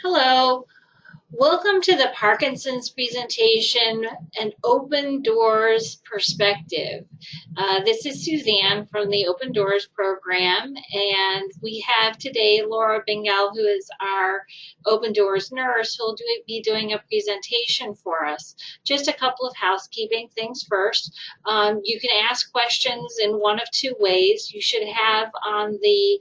Hello, welcome to the Parkinson's presentation, An Open Doors Perspective. This is Suzanne from the Open Doors program, and we have today Laura Bingell, who is our Open Doors nurse, who will be doing a presentation for us. Just a couple of housekeeping things first. You can ask questions in one of two ways. You should have on the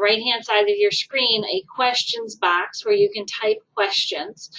right-hand side of your screen a questions box where you can type questions.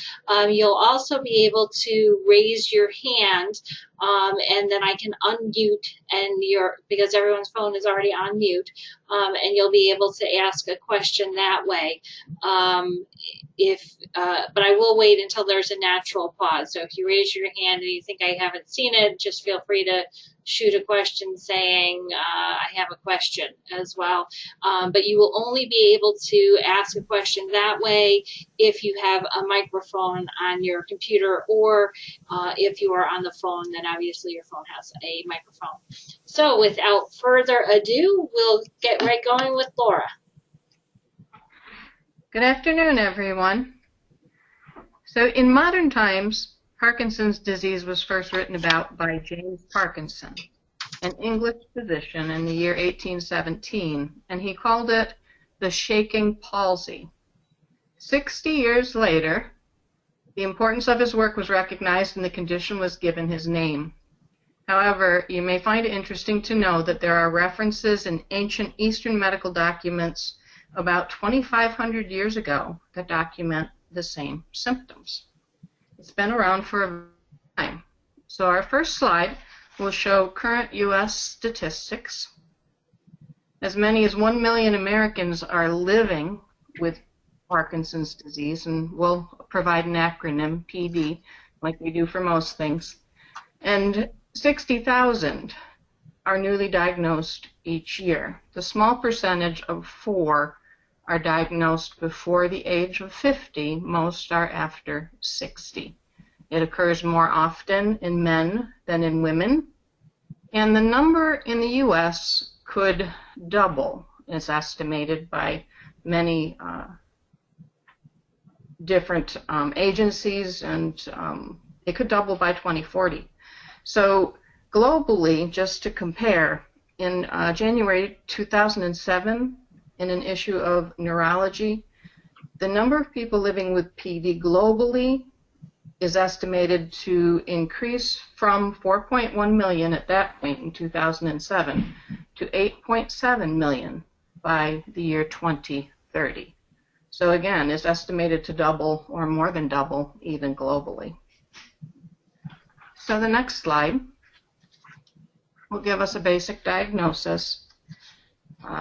You'll also be able to raise your hand, and then I can unmute, and because everyone's phone is already on mute, and you'll be able to ask a question that way. But I will wait until there's a natural pause. So if you raise your hand and you think I haven't seen it, just feel free to shoot a question saying I have a question as well. But you will only be able to ask a question that way if you have a microphone on your computer, or if you are on the phone, then obviously your phone has a microphone. So without further ado, we'll get right going with Laura. Good afternoon, everyone. So in modern times, Parkinson's disease was first written about by James Parkinson, an English physician in the year 1817, and he called it the shaking palsy. 60 years later, the importance of his work was recognized and the condition was given his name. However, you may find it interesting to know that there are references in ancient Eastern medical documents about 2,500 years ago that document the same symptoms. It's been around for a time. So our first slide will show current U.S. statistics. As many as 1 million Americans are living with Parkinson's disease, and we'll provide an acronym, PD, like we do for most things. And 60,000 are newly diagnosed each year. The small percentage of 4 are diagnosed before the age of 50. Most are after 60. It occurs more often in men than in women, and the number in the U.S. could double. It's estimated by many different agencies, and it could double by 2040. So globally, just to compare, in January 2007, in an issue of Neurology, the number of people living with PD globally is estimated to increase from 4.1 million at that point in 2007 to 8.7 million by the year 2030. So again, it's estimated to double, or more than double, even globally. So the next slide will give us a basic diagnosis,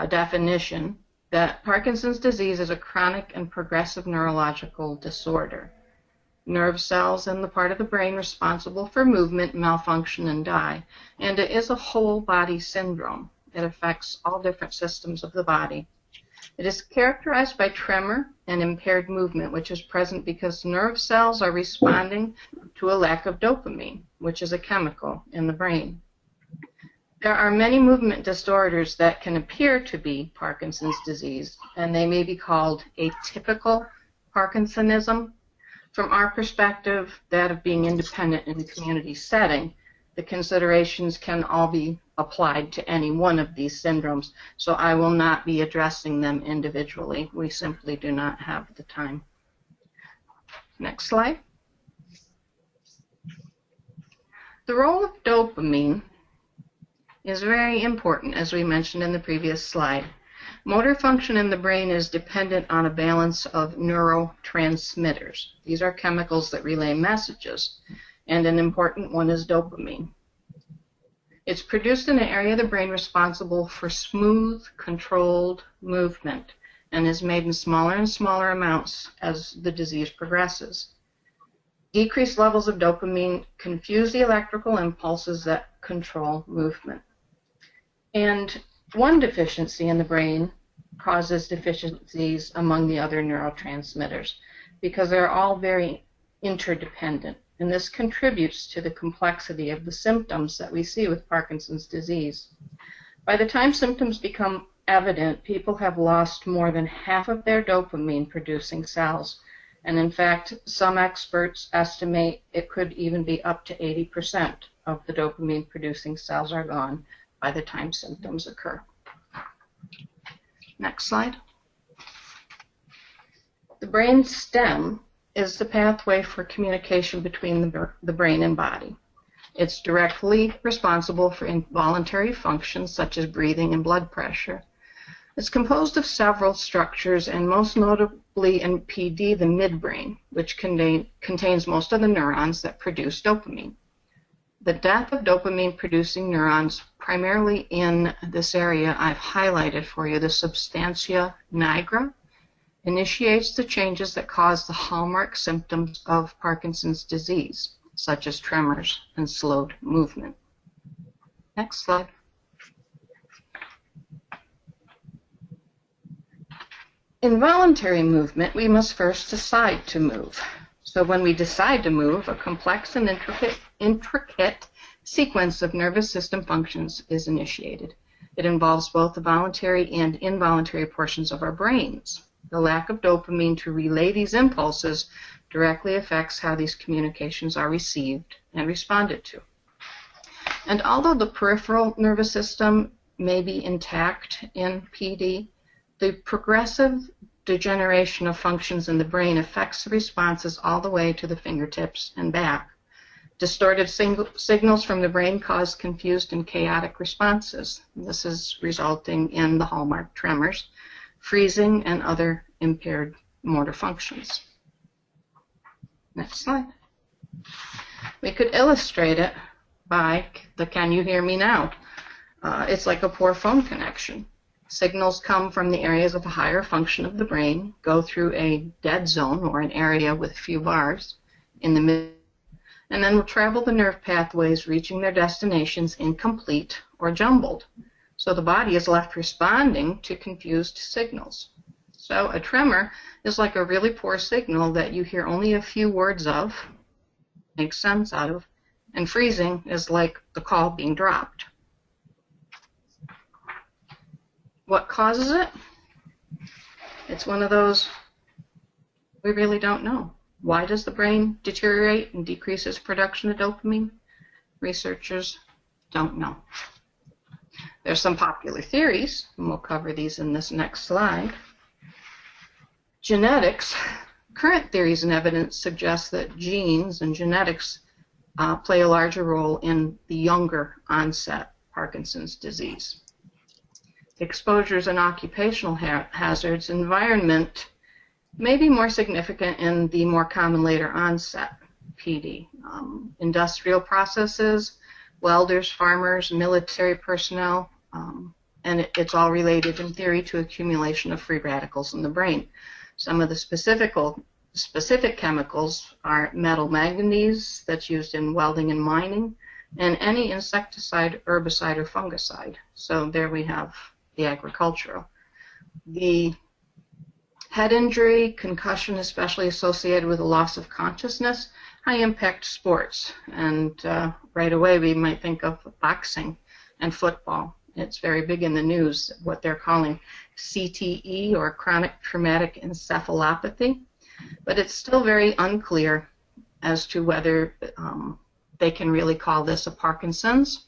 definition, that Parkinson's disease is a chronic and progressive neurological disorder. Nerve cells in the part of the brain responsible for movement malfunction and die, and it is a whole body syndrome. It affects all different systems of the body. It is characterized by tremor and impaired movement, which is present because nerve cells are responding to a lack of dopamine, which is a chemical in the brain. There are many movement disorders that can appear to be Parkinson's disease, and they may be called atypical Parkinsonism. From our perspective, that of being independent in a community setting, the considerations can all be applied to any one of these syndromes, so I will not be addressing them individually. We simply do not have the time. Next slide. The role of dopamine is very important, as we mentioned in the previous slide. Motor function in the brain is dependent on a balance of neurotransmitters. These are chemicals that relay messages, and an important one is dopamine. It's produced in an area of the brain responsible for smooth, controlled movement, and is made in smaller and smaller amounts as the disease progresses. Decreased levels of dopamine confuse the electrical impulses that control movement. And one deficiency in the brain causes deficiencies among the other neurotransmitters because they're all very interdependent, and this contributes to the complexity of the symptoms that we see with Parkinson's disease. By the time symptoms become evident, people have lost more than half of their dopamine-producing cells, And in fact, some experts estimate it could even be up to 80% of the dopamine-producing cells are gone by the time symptoms occur. Next slide. The brain stem is the pathway for communication between the brain and body. It's directly responsible for involuntary functions such as breathing and blood pressure. It's composed of several structures, and most notably in PD, the midbrain, which contains most of the neurons that produce dopamine. The death of dopamine-producing neurons, primarily in this area I've highlighted for you, the substantia nigra, initiates the changes that cause the hallmark symptoms of Parkinson's disease, such as tremors and slowed movement. Next slide. In voluntary movement, we must first decide to move. So when we decide to move, a complex and intricate sequence of nervous system functions is initiated. It involves both the voluntary and involuntary portions of our brains. The lack of dopamine to relay these impulses directly affects how these communications are received and responded to. And although the peripheral nervous system may be intact in PD, the progressive degeneration of functions in the brain affects the responses all the way to the fingertips and back. Distorted signals from the brain cause confused and chaotic responses. This is resulting in the hallmark tremors, freezing, and other impaired motor functions. Next slide. We could illustrate it by the "can you hear me now?" It's like a poor phone connection. Signals come from the areas of a higher function of the brain, go through a dead zone or an area with few bars in the middle, and then will travel the nerve pathways, reaching their destinations incomplete or jumbled. So the body is left responding to confused signals. So a tremor is like a really poor signal that you hear only a few words of, make sense out of, and freezing is like the call being dropped. What causes it? It's one of those we really don't know. Why does the brain deteriorate and decrease its production of dopamine? Researchers don't know. There's some popular theories, and we'll cover these in this next slide. Genetics. Current theories and evidence suggest that genes and genetics play a larger role in the younger onset Parkinson's disease. Exposures and occupational hazards, environment may be more significant in the more common later onset PD. Industrial processes, welders, farmers, military personnel, and it's all related in theory to accumulation of free radicals in the brain. Some of the specific chemicals are metal manganese that's used in welding and mining, and any insecticide, herbicide, or fungicide. So there we have the agricultural. The head injury, concussion, especially associated with a loss of consciousness, high impact sports. And right away we might think of boxing and football. It's very big in the news, what they're calling CTE, or chronic traumatic encephalopathy. But it's still very unclear as to whether they can really call this a Parkinson's,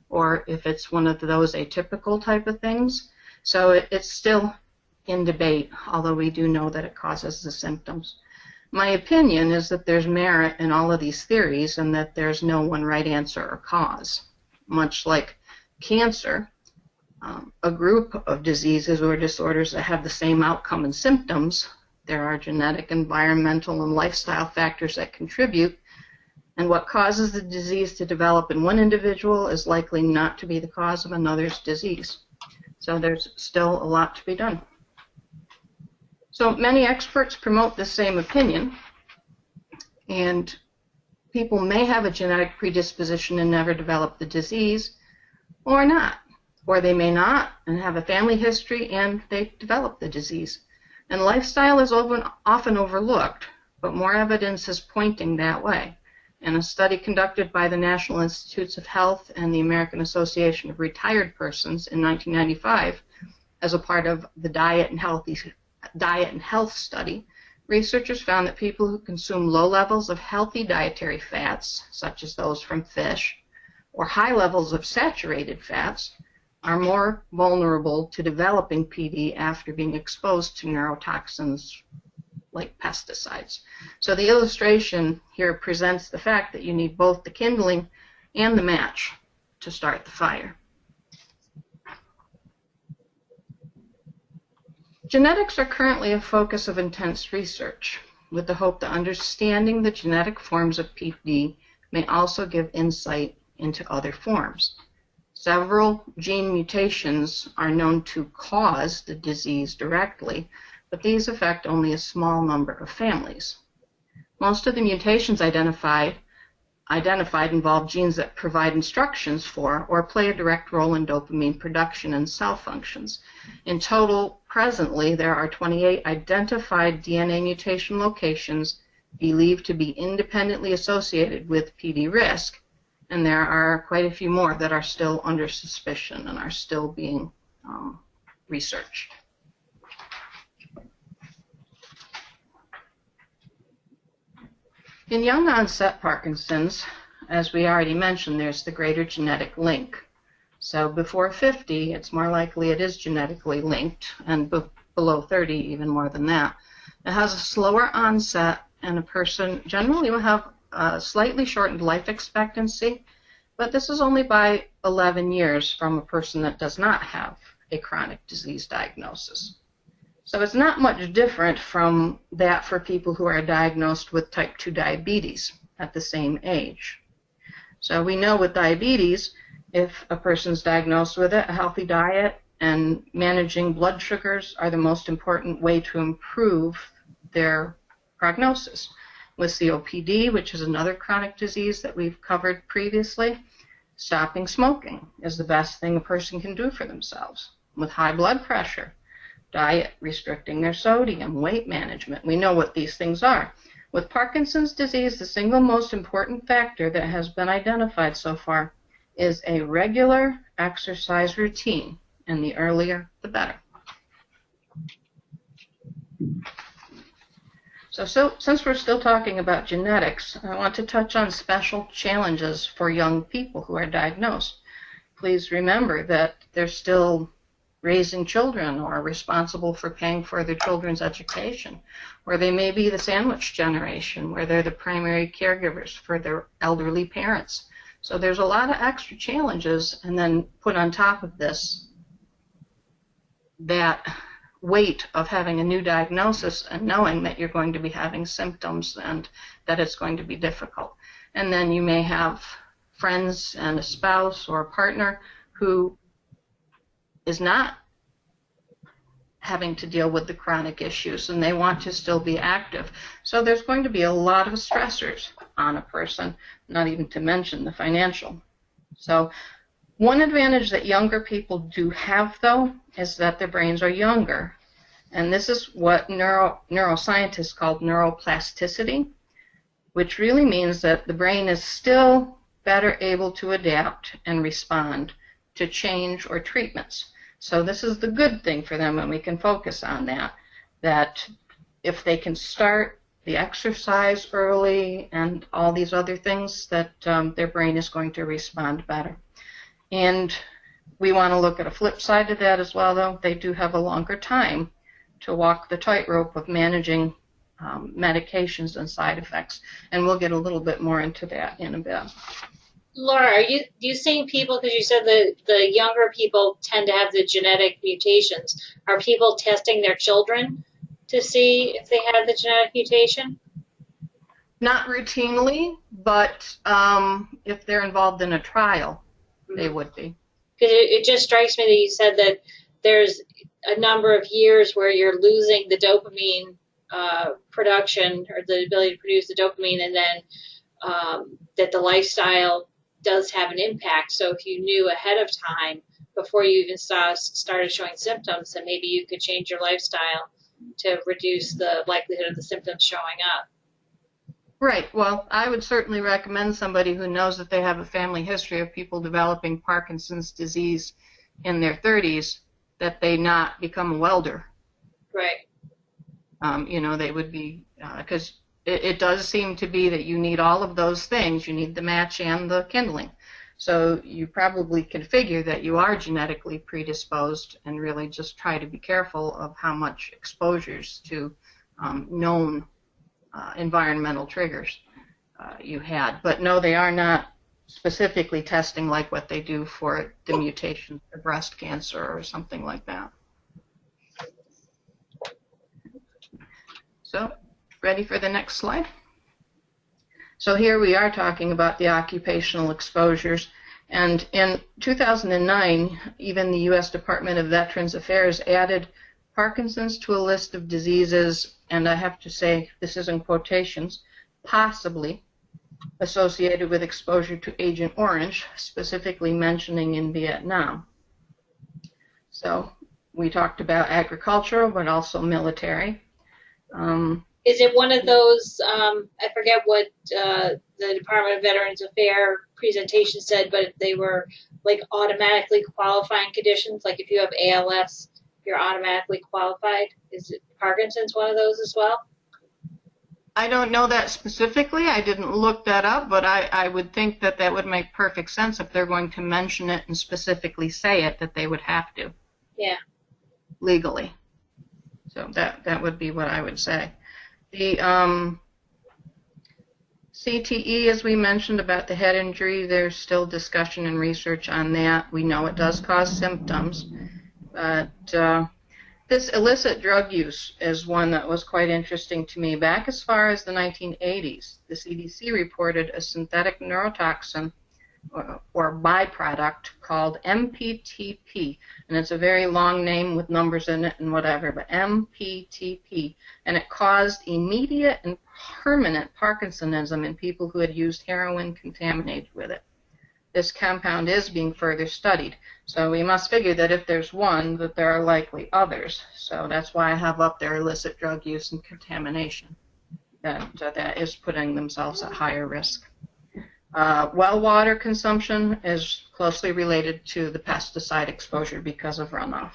or if it's one of those atypical type of things. So it's still in debate, although we do know that it causes the symptoms. My opinion is that there's merit in all of these theories and that there's no one right answer or cause. Much like cancer, a group of diseases or disorders that have the same outcome and symptoms, there are genetic, environmental, and lifestyle factors that contribute, and what causes the disease to develop in one individual is likely not to be the cause of another's disease. So there's still a lot to be done. So many experts promote the same opinion, and people may have a genetic predisposition and never develop the disease, or not. Or they may not and have a family history and they develop the disease. And lifestyle is often overlooked, but more evidence is pointing that way. In a study conducted by the National Institutes of Health and the American Association of Retired Persons in 1995, as a part of the Diet and Health study, researchers found that people who consume low levels of healthy dietary fats, such as those from fish, or high levels of saturated fats, are more vulnerable to developing PD after being exposed to neurotoxins like pesticides. So the illustration here presents the fact that you need both the kindling and the match to start the fire. Genetics are currently a focus of intense research, with the hope that understanding the genetic forms of PD may also give insight into other forms. Several gene mutations are known to cause the disease directly, but these affect only a small number of families. Most of the mutations identified involve genes that provide instructions for or play a direct role in dopamine production and cell functions. In total, presently, there are 28 identified DNA mutation locations believed to be independently associated with PD risk, and there are quite a few more that are still under suspicion and are still being researched. In young-onset Parkinson's, as we already mentioned, there's the greater genetic link. So before 50, it's more likely it is genetically linked, and below 30, even more than that. It has a slower onset, and a person generally will have a slightly shortened life expectancy, but this is only by 11 years from a person that does not have a chronic disease diagnosis. So it's not much different from that for people who are diagnosed with type 2 diabetes at the same age. So we know with diabetes, if a person's diagnosed with it, a healthy diet and managing blood sugars are the most important way to improve their prognosis. With COPD, which is another chronic disease that we've covered previously, stopping smoking is the best thing a person can do for themselves. With high blood pressure, diet, restricting their sodium, weight management. We know what these things are. With Parkinson's disease, the single most important factor that has been identified so far is a regular exercise routine, and the earlier, the better. So since we're still talking about genetics, I want to touch on special challenges for young people who are diagnosed. Please remember that they're still raising children or responsible for paying for their children's education, or they may be the sandwich generation where they're the primary caregivers for their elderly parents. So there's a lot of extra challenges, and then put on top of this that weight of having a new diagnosis and knowing that you're going to be having symptoms and that it's going to be difficult. And then you may have friends and a spouse or a partner who is not having to deal with the chronic issues, and they want to still be active. So there's going to be a lot of stressors on a person, not even to mention the financial. So one advantage that younger people do have, though, is that their brains are younger. And this is what neuroscientists call neuroplasticity, which really means that the brain is still better able to adapt and respond to change or treatments. So this is the good thing for them, and we can focus on that if they can start the exercise early and all these other things, that their brain is going to respond better. And we want to look at a flip side to that as well, though. They do have a longer time to walk the tightrope of managing medications and side effects, and we'll get a little bit more into that in a bit. Laura, are you saying people, because you said the younger people tend to have the genetic mutations, are people testing their children to see if they have the genetic mutation? Not routinely, but if they're involved in a trial, they would be. Because it just strikes me that you said that there's a number of years where you're losing the dopamine production, or the ability to produce the dopamine, and then that the lifestyle does have an impact. So if you knew ahead of time, before you even started showing symptoms, then maybe you could change your lifestyle to reduce the likelihood of the symptoms showing up. Right. Well, I would certainly recommend somebody who knows that they have a family history of people developing Parkinson's disease in their 30s, that they not become a welder. Right. They would be, because it does seem to be that you need all of those things. You need the match and the kindling. So you probably can figure that you are genetically predisposed, and really just try to be careful of how much exposures to known environmental triggers you had. But no, they are not specifically testing like what they do for the mutation for breast cancer or something like that. So, ready for the next slide? So here we are talking about the occupational exposures. And in 2009, even the U.S. Department of Veterans Affairs added Parkinson's to a list of diseases, and I have to say, this is in quotations, possibly associated with exposure to Agent Orange, specifically mentioning in Vietnam. So we talked about agricultural, but also military. Is it one of those, I forget what the Department of Veterans Affairs presentation said, but they were like automatically qualifying conditions, like if you have ALS, you're automatically qualified? Is it Parkinson's one of those as well? I don't know that specifically. I didn't look that up, but I would think that that would make perfect sense if they're going to mention it and specifically say it, that they would have to. Yeah. Legally. So that would be what I would say. The CTE, as we mentioned about the head injury, there's still discussion and research on that. We know it does cause symptoms, but this illicit drug use is one that was quite interesting to me. Back as far as the 1980s, the CDC reported a synthetic neurotoxin or byproduct called MPTP, and it's a very long name with numbers in it and whatever, but MPTP, and it caused immediate and permanent Parkinsonism in people who had used heroin contaminated with it. This compound is being further studied, so we must figure that if there's one, that there are likely others. So that's why I have up there illicit drug use and contamination, that is putting themselves at higher risk. Well water consumption is closely related to the pesticide exposure because of runoff.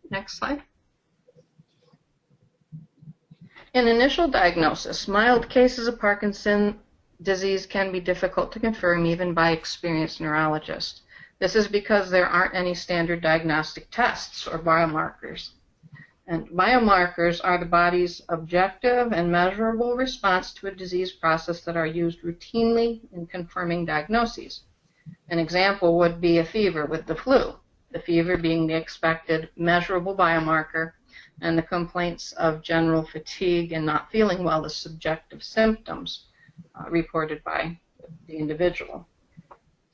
Next slide. In initial diagnosis, mild cases of Parkinson's disease can be difficult to confirm even by experienced neurologists. This is because there aren't any standard diagnostic tests or biomarkers. And biomarkers are the body's objective and measurable response to a disease process that are used routinely in confirming diagnoses. An example would be a fever with the flu, the fever being the expected measurable biomarker, and the complaints of general fatigue and not feeling well, the subjective symptoms reported by the individual.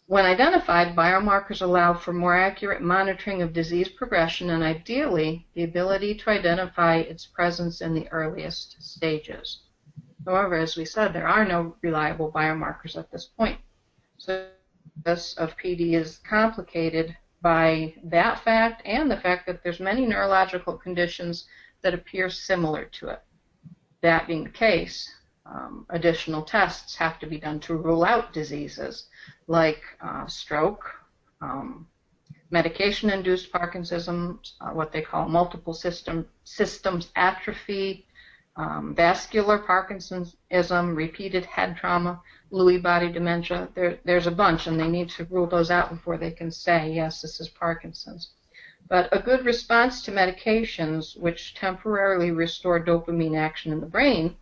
When identified, biomarkers allow for more accurate monitoring of disease progression and, ideally, the ability to identify its presence in the earliest stages. However, as we said, there are no reliable biomarkers at this point. So this of PD is complicated by that fact and the fact that there's many neurological conditions that appear similar to it. That being the case, additional tests have to be done to rule out diseases like stroke, medication-induced Parkinsonism, what they call multiple systems atrophy, vascular Parkinsonism, repeated head trauma, Lewy body dementia. There's a bunch, and they need to rule those out before they can say, yes, this is Parkinson's. But a good response to medications which temporarily restore dopamine action in the brain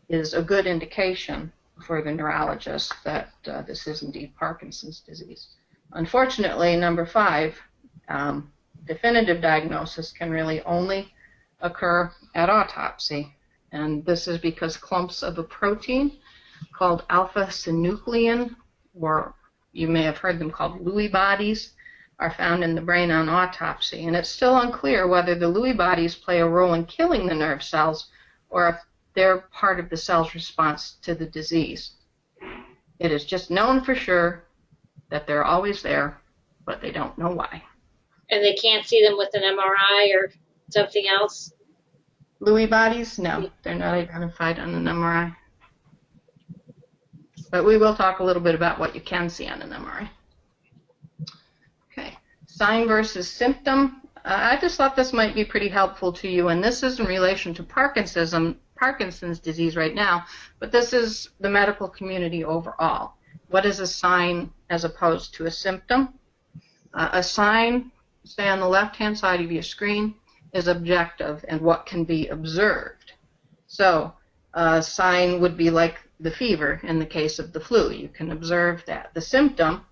is a good indication for the neurologist that this is indeed Parkinson's disease. Unfortunately, number 5, definitive diagnosis can really only occur at autopsy. And this is because clumps of a protein called alpha-synuclein, or you may have heard them called Lewy bodies, are found in the brain on autopsy. And it's still unclear whether the Lewy bodies play a role in killing the nerve cells or if they're part of the cell's response to the disease. It is just known for sure that they're always there, but they don't know why. And they can't see them with an MRI or something else? Lewy bodies? No, they're not identified on an MRI. But we will talk a little bit about what you can see on an MRI. Okay, sign versus symptom. I just thought this might be pretty helpful to you, and this is in relation to Parkinson's disease right now, but this is the medical community overall. What is a sign as opposed to a symptom? A sign, say on the left-hand side of your screen, is objective and what can be observed. So a sign would be like the fever in the case of the flu. You can observe that. The symptom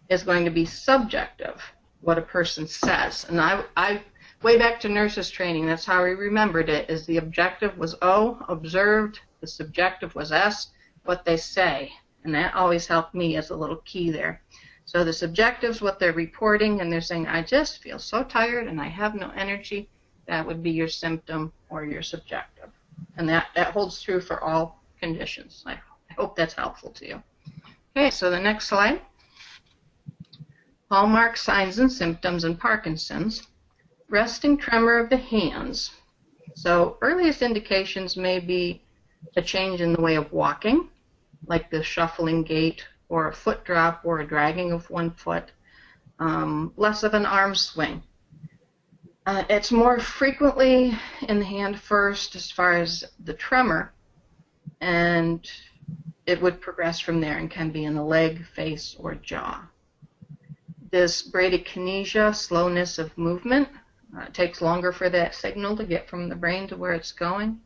is going to be subjective, what a person says. And I way back to nurses training, that's how we remembered it, is the objective was O, observed, the subjective was S, what they say. And that always helped me as a little key there. So the subjective is what they're reporting, and they're saying, I just feel so tired and I have no energy. That would be your symptom or your subjective. And that holds true for all conditions. I hope that's helpful to you. Okay, so the next slide. Hallmark signs and symptoms in Parkinson's. Resting tremor of the hands. So earliest indications may be a change in the way of walking, like the shuffling gait or a foot drop or a dragging of one foot, less of an arm swing. It's more frequently in the hand first as far as the tremor, and it would progress from there and can be in the leg, face, or jaw. This bradykinesia, slowness of movement, it takes longer for that signal to get from the brain to where it's going.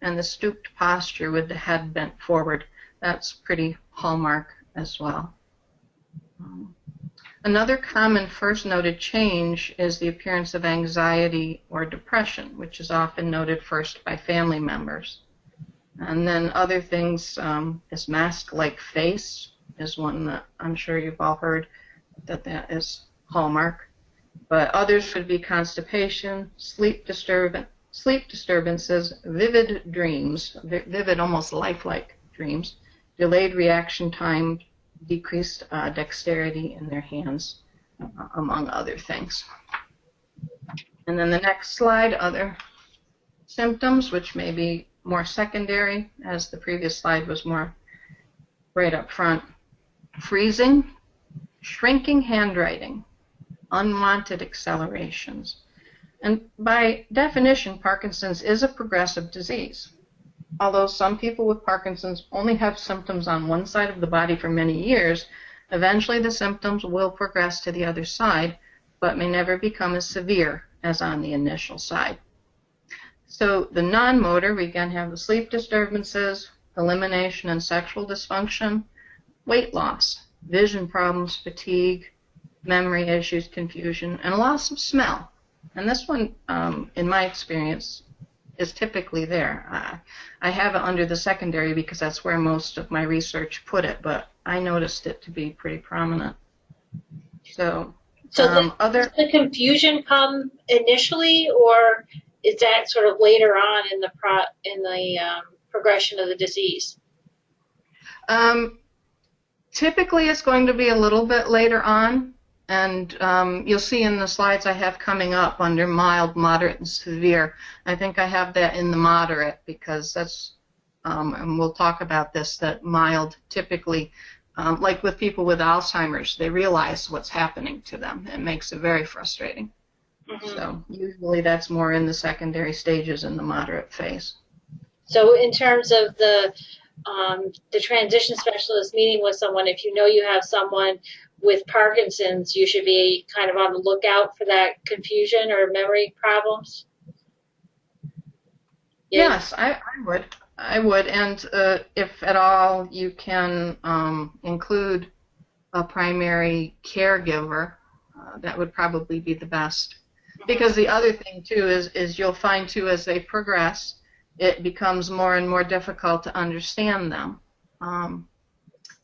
And the stooped posture with the head bent forward, that's pretty hallmark as well. Another common first noted change is the appearance of anxiety or depression, which is often noted first by family members. And then other things, this mask-like face is one that I'm sure you've all heard that is hallmark. But others would be constipation, sleep disturbances, vivid dreams, vivid, almost lifelike dreams, delayed reaction time, decreased dexterity in their hands, among other things. And then the next slide, other symptoms, which may be more secondary, as the previous slide was more right up front. Freezing, shrinking handwriting, unwanted accelerations. And by definition, Parkinson's is a progressive disease. Although some people with Parkinson's only have symptoms on one side of the body for many years, eventually the symptoms will progress to the other side, but may never become as severe as on the initial side. So the non-motor, we again have the sleep disturbances, elimination and sexual dysfunction, weight loss, vision problems, fatigue, memory issues, confusion, and loss of smell. And this one, in my experience, is typically there. I have it under the secondary because that's where most of my research put it, but I noticed it to be pretty prominent. So does the confusion come initially, or is that sort of later on in the progression of the disease? Typically, it's going to be a little bit later on. And you'll see in the slides I have coming up under mild, moderate, and severe. I think I have that in the moderate because that's, and we'll talk about this, that mild typically, like with people with Alzheimer's, they realize what's happening to them. It makes it very frustrating. Mm-hmm. So usually that's more in the secondary stages in the moderate phase. So in terms of the transition specialist meeting with someone, if you know you have someone with Parkinson's, you should be kind of on the lookout for that confusion or memory problems? Yes, I would. And if at all, you can include a primary caregiver. That would probably be the best. Because the other thing, too, is you'll find, too, as they progress, it becomes more and more difficult to understand them.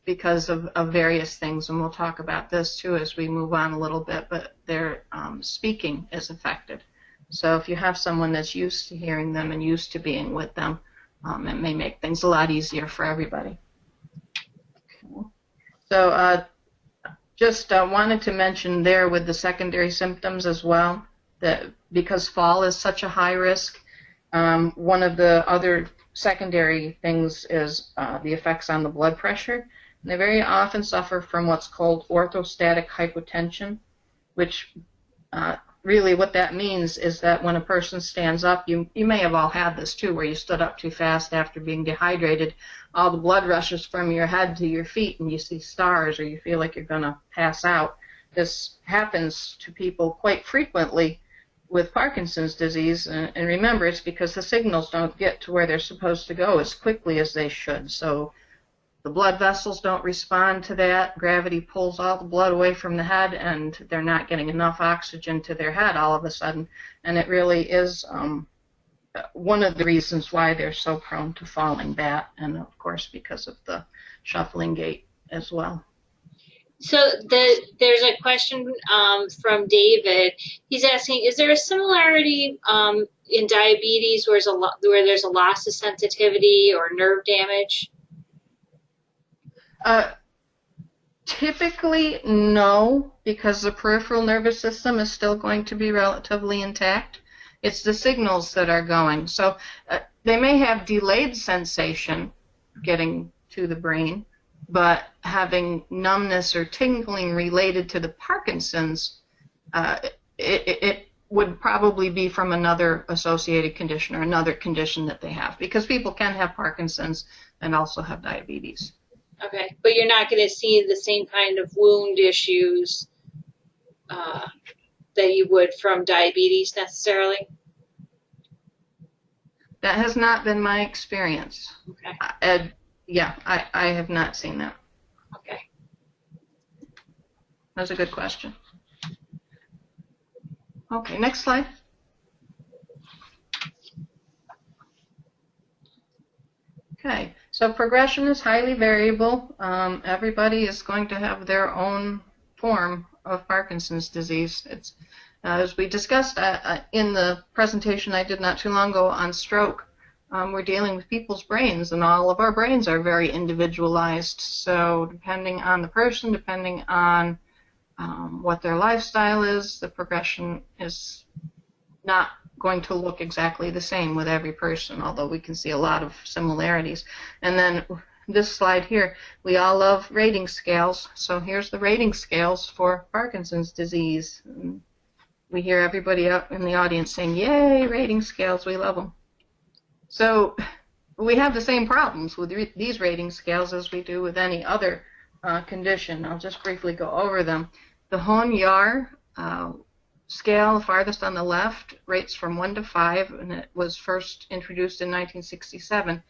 Because of various things, and we'll talk about this too as we move on a little bit, but their speaking is affected. So if you have someone that's used to hearing them and used to being with them, it may make things a lot easier for everybody. Okay. So just wanted to mention there with the secondary symptoms as well, that because fall is such a high risk, one of the other secondary things is the effects on the blood pressure. They very often suffer from what's called orthostatic hypotension, which really what that means is that when a person stands up, you may have all had this too, where you stood up too fast after being dehydrated, all the blood rushes from your head to your feet and you see stars or you feel like you're going to pass out. This happens to people quite frequently with Parkinson's disease, and remember, it's because the signals don't get to where they're supposed to go as quickly as they should. So the blood vessels don't respond to that. Gravity pulls all the blood away from the head, and they're not getting enough oxygen to their head all of a sudden. And it really is one of the reasons why they're so prone to falling back, and of course because of the shuffling gait as well. So there's a question from David. He's asking, is there a similarity in diabetes where there's a loss of sensitivity or nerve damage? Typically, no, because the peripheral nervous system is still going to be relatively intact. It's the signals that are going. So they may have delayed sensation getting to the brain, but having numbness or tingling related to the Parkinson's, it would probably be from another associated condition or another condition that they have, because people can have Parkinson's and also have diabetes. Okay, but you're not going to see the same kind of wound issues that you would from diabetes necessarily? That has not been my experience. Okay. Yeah, I have not seen that. Okay. That's a good question. Okay, next slide. Okay, so progression is highly variable. Everybody is going to have their own form of Parkinson's disease. It's, as we discussed in the presentation I did not too long ago on stroke, we're dealing with people's brains, and all of our brains are very individualized. So depending on the person, depending on what their lifestyle is, the progression is not going to look exactly the same with every person, although we can see a lot of similarities. And then this slide here, we all love rating scales. So here's the rating scales for Parkinson's disease. And we hear everybody up in the audience saying, yay, rating scales, we love them. So we have the same problems with these rating scales as we do with any other condition. I'll just briefly go over them. The Hon-Yar scale, farthest on the left, rates from 1 to 5, and it was first introduced in 1967.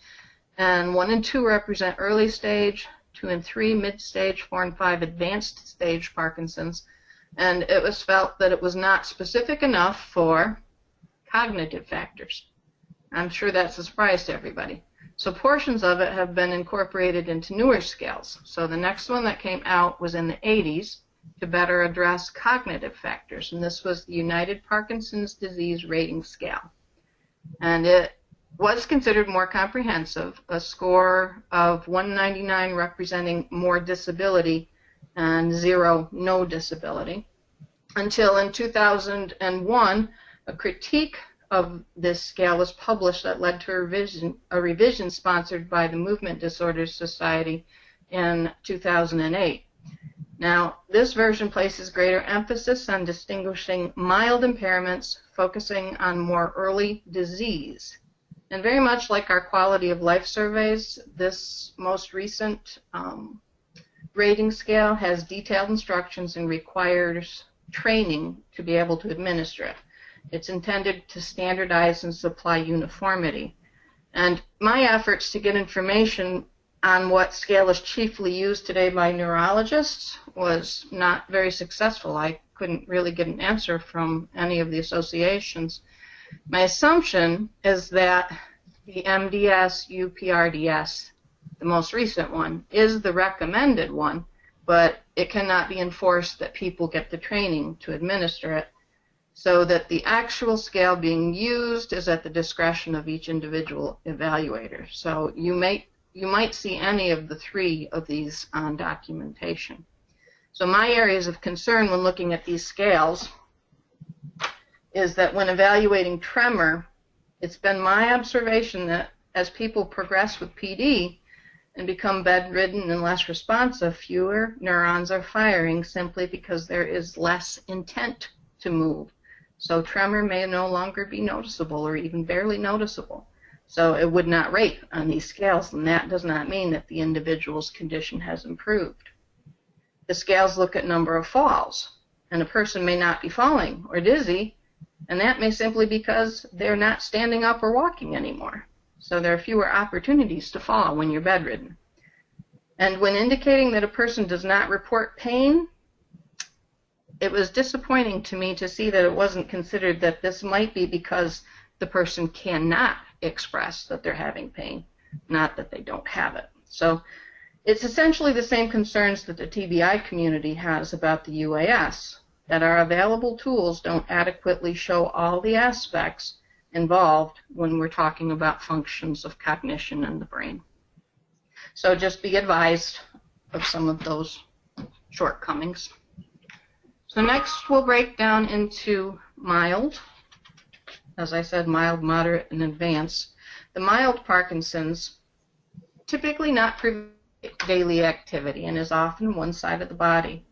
And 1 and 2 represent early stage, 2 and 3 mid stage, 4 and 5 advanced stage Parkinson's. And it was felt that it was not specific enough for cognitive factors. I'm sure that's a surprise to everybody. So portions of it have been incorporated into newer scales. So the next one that came out was in the 80s to better address cognitive factors, and this was the United Parkinson's Disease Rating Scale. And it was considered more comprehensive, a score of 199 representing more disability and 0, no disability, until in 2001 a critique of this scale was published that led to a revision sponsored by the Movement Disorders Society in 2008. Now, this version places greater emphasis on distinguishing mild impairments, focusing on more early disease. And very much like our quality of life surveys, this most recent rating scale has detailed instructions and requires training to be able to administer it. It's intended to standardize and supply uniformity. And my efforts to get information on what scale is chiefly used today by neurologists was not very successful. I couldn't really get an answer from any of the associations. My assumption is that the MDS-UPRDS, the most recent one, is the recommended one, but it cannot be enforced that people get the training to administer it, so that the actual scale being used is at the discretion of each individual evaluator. So you might see any of the 3 of these on documentation. So my areas of concern when looking at these scales is that when evaluating tremor, it's been my observation that as people progress with PD and become bedridden and less responsive, fewer neurons are firing simply because there is less intent to move. So tremor may no longer be noticeable or even barely noticeable. So it would not rate on these scales, and that does not mean that the individual's condition has improved. The scales look at number of falls, and a person may not be falling or dizzy, and that may simply be because they're not standing up or walking anymore. So there are fewer opportunities to fall when you're bedridden. And when indicating that a person does not report pain, it was disappointing to me to see that it wasn't considered that this might be because the person cannot express that they're having pain, not that they don't have it. So it's essentially the same concerns that the TBI community has about the UAS, that our available tools don't adequately show all the aspects involved when we're talking about functions of cognition in the brain. So just be advised of some of those shortcomings. So next we'll break down into mild. As I said, mild, moderate, and advanced. The mild Parkinson's typically not prevent daily activity and is often one side of the body.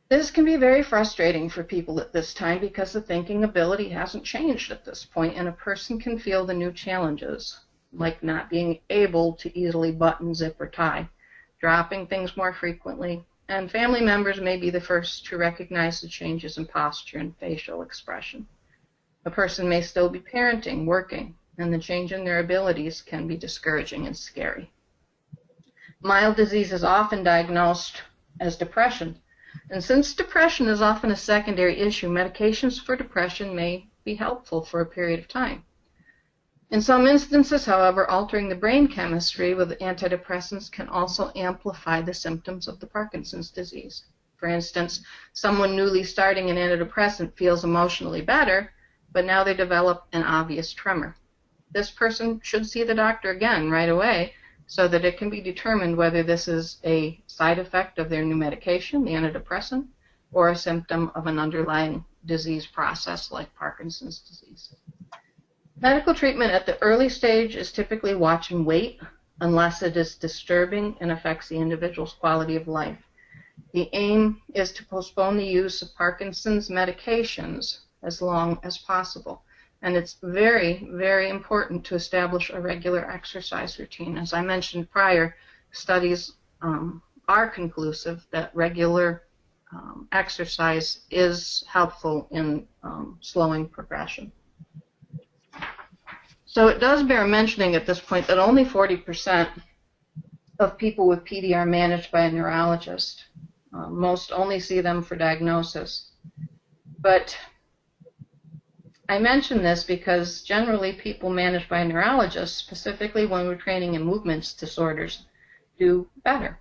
This can be very frustrating for people at this time because the thinking ability hasn't changed at this point, and a person can feel the new challenges, like not being able to easily button, zip, or tie, dropping things more frequently, and family members may be the first to recognize the changes in posture and facial expression. A person may still be parenting, working, and the change in their abilities can be discouraging and scary. Mild disease is often diagnosed as depression, and since depression is often a secondary issue, medications for depression may be helpful for a period of time. In some instances, however, altering the brain chemistry with antidepressants can also amplify the symptoms of the Parkinson's disease. For instance, someone newly starting an antidepressant feels emotionally better, but now they develop an obvious tremor. This person should see the doctor again right away so that it can be determined whether this is a side effect of their new medication, the antidepressant, or a symptom of an underlying disease process like Parkinson's disease. Medical treatment at the early stage is typically watch and wait unless it is disturbing and affects the individual's quality of life. The aim is to postpone the use of Parkinson's medications as long as possible. And it's very, very important to establish a regular exercise routine. As I mentioned prior, studies are conclusive that regular exercise is helpful in slowing progression. So it does bear mentioning at this point that only 40% of people with PD are managed by a neurologist. Most only see them for diagnosis. But I mention this because generally people managed by a neurologist, specifically when we're training in movement disorders, do better.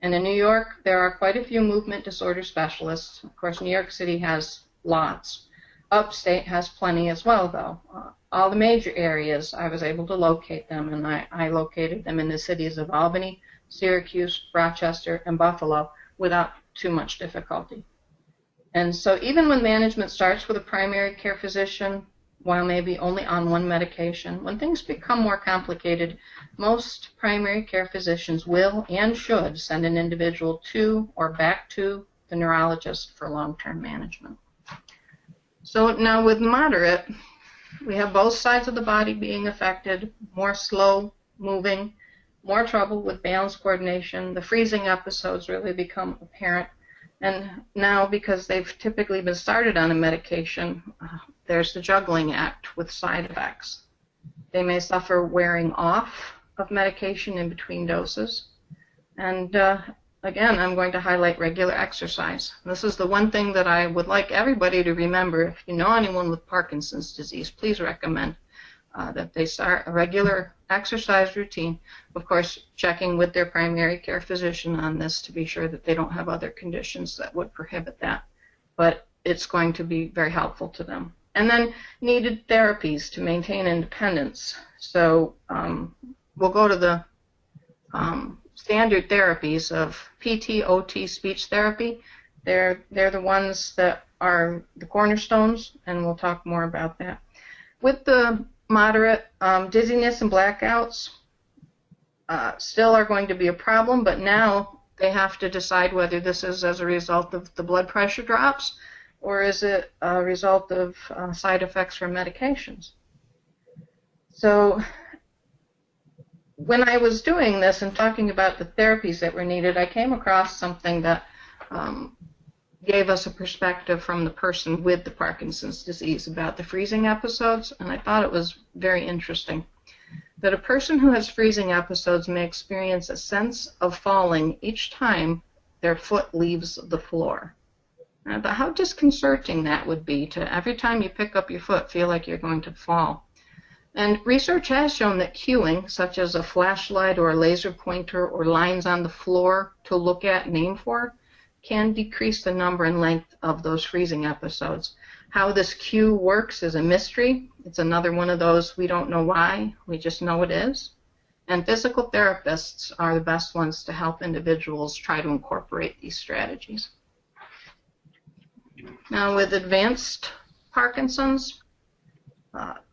And in New York, there are quite a few movement disorder specialists. Of course, New York City has lots. Upstate has plenty as well, though. All the major areas, I was able to locate them, and I located them in the cities of Albany, Syracuse, Rochester, and Buffalo without too much difficulty. And so even when management starts with a primary care physician, while maybe only on one medication, when things become more complicated, most primary care physicians will and should send an individual to or back to the neurologist for long-term management. So now with moderate, we have both sides of the body being affected, more slow moving, more trouble with balance coordination. The freezing episodes really become apparent. And now, because they've typically been started on a medication, there's the juggling act with side effects. They may suffer wearing off of medication in between doses. And again, I'm going to highlight regular exercise. This is the one thing that I would like everybody to remember. If you know anyone with Parkinson's disease, please recommend that they start a regular exercise routine. Of course, checking with their primary care physician on this to be sure that they don't have other conditions that would prohibit that. But it's going to be very helpful to them. And then needed therapies to maintain independence. So we'll go to the standard therapies of PT, OT, speech therapy. They're the ones that are the cornerstones, and we'll talk more about that. With the moderate, dizziness and blackouts still are going to be a problem, but now they have to decide whether this is as a result of the blood pressure drops or is it a result of side effects from medications? So when I was doing this and talking about the therapies that were needed, I came across something that gave us a perspective from the person with the Parkinson's disease about the freezing episodes, and I thought it was very interesting. That a person who has freezing episodes may experience a sense of falling each time their foot leaves the floor. And I thought how disconcerting that would be to every time you pick up your foot feel like you're going to fall. And research has shown that cueing, such as a flashlight or a laser pointer or lines on the floor to look at and aim for, can decrease the number and length of those freezing episodes. How this cue works is a mystery. It's another one of those we don't know why, we just know it is. And physical therapists are the best ones to help individuals try to incorporate these strategies. Now with advanced Parkinson's,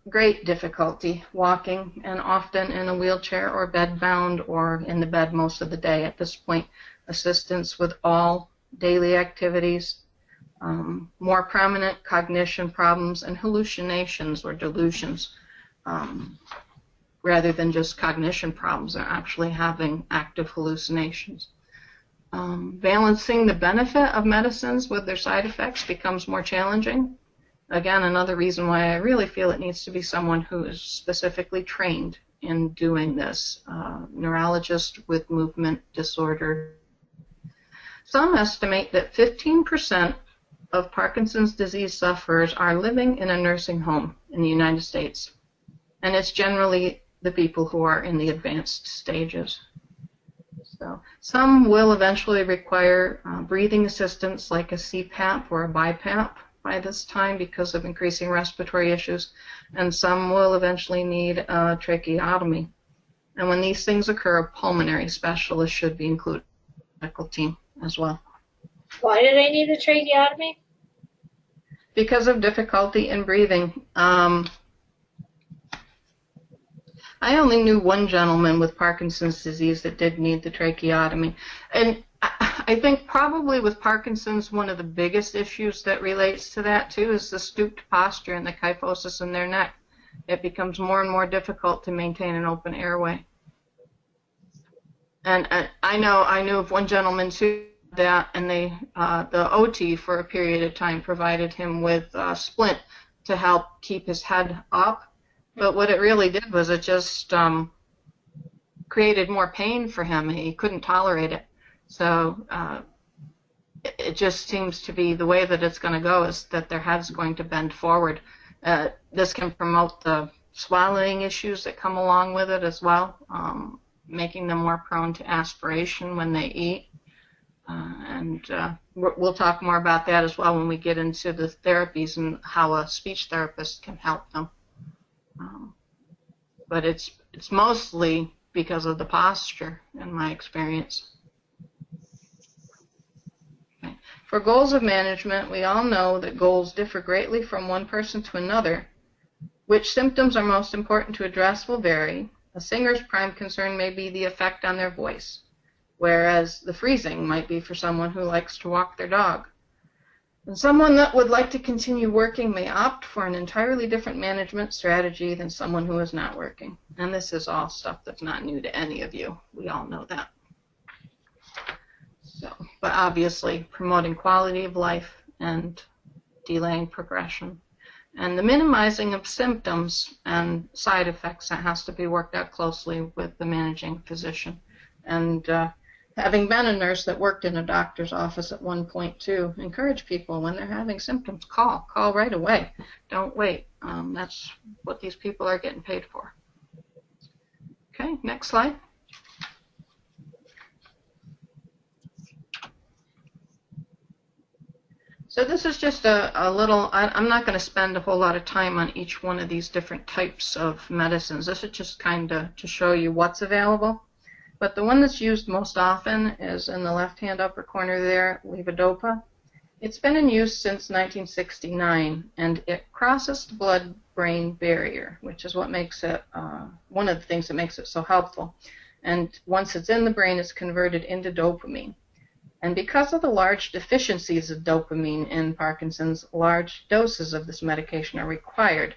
great difficulty walking, and often in a wheelchair or bedbound or in the bed most of the day. At this point, assistance with all daily activities, more prominent cognition problems, and hallucinations or delusions, rather than just cognition problems. They're actually having active hallucinations. Balancing the benefit of medicines with their side effects becomes more challenging. Again, another reason why I really feel it needs to be someone who is specifically trained in doing this, neurologist with movement disorder. Some estimate that 15% of Parkinson's disease sufferers are living in a nursing home in the United States, and it's generally the people who are in the advanced stages. So some will eventually require breathing assistance like a CPAP or a BiPAP by this time because of increasing respiratory issues, and some will eventually need a tracheotomy. And when these things occur, a pulmonary specialist should be included in the medical team as well. Why do they need a tracheotomy? Because of difficulty in breathing. I only knew one gentleman with Parkinson's disease that did need the tracheotomy. And I think probably with Parkinson's, one of the biggest issues that relates to that too is the stooped posture and the kyphosis in their neck. It becomes more and more difficult to maintain an open airway. And I knew of one gentleman too that, and the OT for a period of time provided him with a splint to help keep his head up. But what it really did was it just created more pain for him, and he couldn't tolerate it. So it just seems to be the way that it's going to go is that their head's going to bend forward. This can promote the swallowing issues that come along with it as well, making them more prone to aspiration when they eat. We'll talk more about that as well when we get into the therapies and how a speech therapist can help them. But it's mostly because of the posture, in my experience. Okay. For goals of management, we all know that goals differ greatly from one person to another. Which symptoms are most important to address will vary. A singer's prime concern may be the effect on their voice, whereas the freezing might be for someone who likes to walk their dog. And someone that would like to continue working may opt for an entirely different management strategy than someone who is not working. And this is all stuff that's not new to any of you. We all know that. So, but obviously promoting quality of life and delaying progression. And the minimizing of symptoms and side effects, that has to be worked out closely with the managing physician. And having been a nurse that worked in a doctor's office at one point too, encourage people when they're having symptoms, call right away. Don't wait. That's what these people are getting paid for. Okay, next slide. So this is just a little, I'm not going to spend a whole lot of time on each one of these different types of medicines. This is just kind of to show you what's available. But the one that's used most often is in the left-hand upper corner there, levodopa. It's been in use since 1969, and it crosses the blood-brain barrier, which is what makes it, one of the things that makes it so helpful. And once it's in the brain, it's converted into dopamine. And because of the large deficiencies of dopamine in Parkinson's, large doses of this medication are required.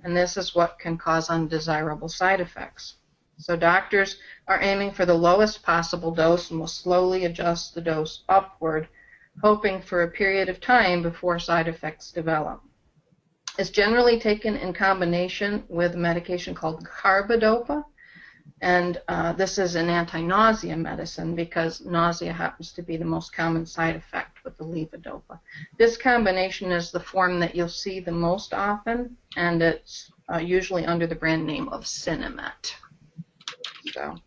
And this is what can cause undesirable side effects. So doctors are aiming for the lowest possible dose and will slowly adjust the dose upward, hoping for a period of time before side effects develop. It's generally taken in combination with a medication called carbidopa, and this is an anti-nausea medicine because nausea happens to be the most common side effect with the levodopa. This combination is the form that you'll see the most often, and it's usually under the brand name of Sinemet. So,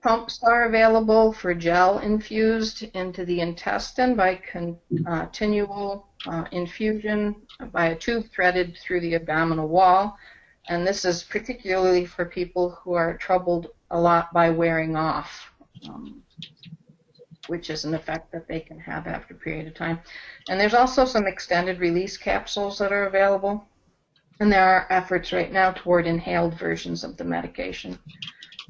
pumps are available for gel infused into the intestine by continual infusion by a tube threaded through the abdominal wall. And this is particularly for people who are troubled a lot by wearing off, which is an effect that they can have after a period of time. And there's also some extended release capsules that are available. And there are efforts right now toward inhaled versions of the medication.